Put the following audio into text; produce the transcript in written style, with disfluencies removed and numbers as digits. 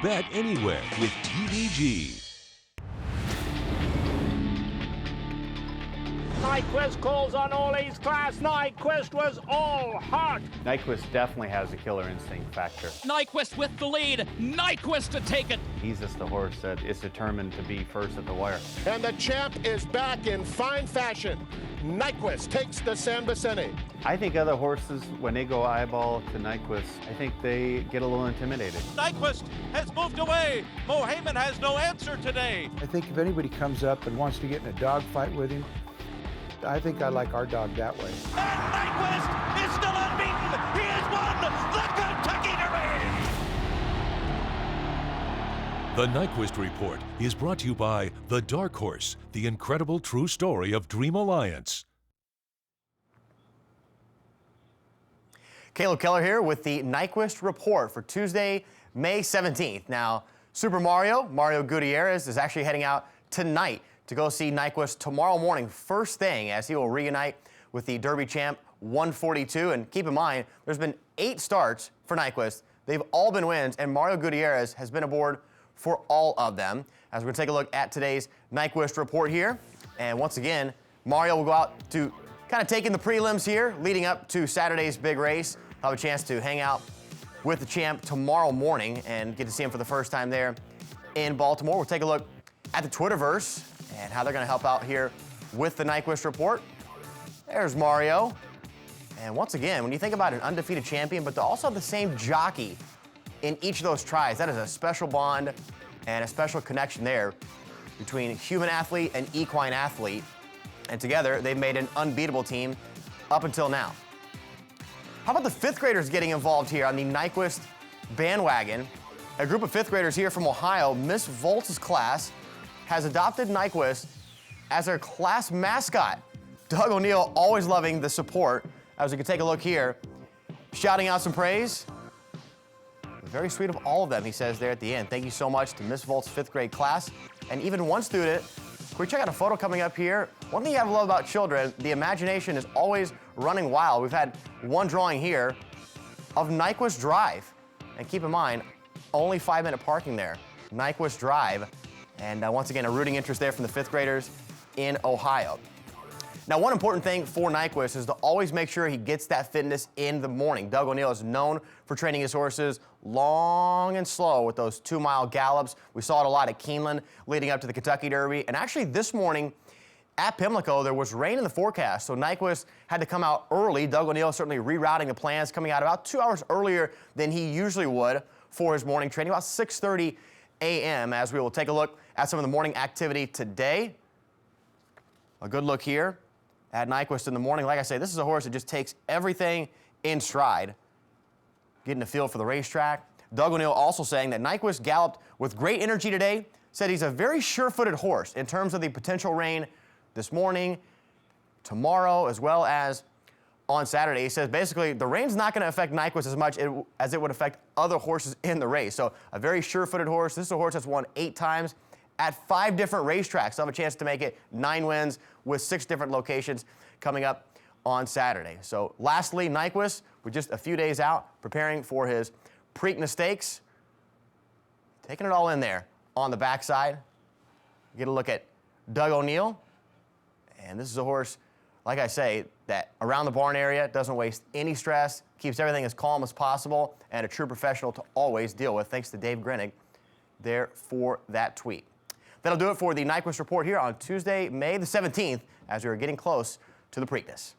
Bet anywhere with TVG. Nyquist calls on O'Neill's class. Nyquist was all heart. Nyquist definitely has a killer instinct factor. Nyquist with the lead. Nyquist to take it. He's just the horse that is determined to be first at the wire. And the champ is back in fine fashion. Nyquist takes the San Vicente. I think other horses, when they go eyeball to Nyquist, I think they get a little intimidated. Nyquist has moved away. Mo Heyman has no answer today. I think if anybody comes up and wants to get in a dog fight with him, I think I like our dog that way. And Nyquist is still unbeaten. He has won the Kentucky Derby. The Nyquist Report is brought to you by The Dark Horse, the incredible true story of Dream Alliance. Caleb Keller here with the Nyquist Report for Tuesday, May 17th. Now, Super Mario Gutierrez, is actually heading out tonight to go see Nyquist tomorrow morning, first thing, as he will reunite with the Derby champ 142. And keep in mind, there's been 8 starts for Nyquist. They've all been wins, and Mario Gutierrez has been aboard for all of them. As we're going to take a look at today's Nyquist Report here. And once again, Mario will go out to kind of take in the prelims here, leading up to Saturday's big race. He'll have a chance to hang out with the champ tomorrow morning and get to see him for the first time there in Baltimore. We'll take a look at the Twitterverse and how they're going to help out here with the Nyquist Report. There's Mario. And once again, when you think about an undefeated champion, but to also have the same jockey in each of those tries, that is a special bond and a special connection there between human athlete and equine athlete. And together, they've made an unbeatable team up until now. How about the 5th graders getting involved here on the Nyquist bandwagon? A group of 5th graders here from Ohio, Miss Volz's class, has adopted Nyquist as their class mascot. Doug ONeill always loving the support. As we can take a look here, shouting out some praise. Very sweet of all of them, he says there at the end. Thank you so much to Miss Volz's 5th grade class. And even one student, can we check out a photo coming up here? One thing you have to love about children, the imagination is always running wild. We've had one drawing here of Nyquist Drive. And keep in mind, only 5-minute parking there. Nyquist Drive. And once again, a rooting interest there from the 5th graders in Ohio. Now, one important thing for Nyquist is to always make sure he gets that fitness in the morning. Doug ONeill is known for training his horses long and slow with those 2-mile gallops. We saw it a lot at Keeneland leading up to the Kentucky Derby. And actually this morning at Pimlico, there was rain in the forecast, so Nyquist had to come out early. Doug ONeill certainly rerouting the plans, coming out about 2 hours earlier than he usually would for his morning training, about 6:30 a.m. as we will take a look at some of the morning activity today. A good look here at Nyquist in the morning. Like I say, this is a horse that just takes everything in stride, getting a feel for the racetrack. Doug ONeill also saying that Nyquist galloped with great energy today, said he's a very sure-footed horse in terms of the potential rain this morning, tomorrow, as well as on Saturday. He says basically the rain's not going to affect Nyquist as much as it would affect other horses in the race. So a very sure-footed horse. This is a horse that's won 8 times at 5 different racetracks. They'll have a chance to make it 9 wins with 6 different locations coming up on Saturday. So lastly, Nyquist, with just a few days out, preparing for his Preakness Stakes. Taking it all in there on the backside. Get a look at Doug ONeill. And this is a horse, like I say, that around the barn area doesn't waste any stress, keeps everything as calm as possible, and a true professional to always deal with. Thanks to Dave Grenig there for that tweet. That'll do it for the Nyquist Report here on Tuesday, May the 17th, as we are getting close to the Preakness.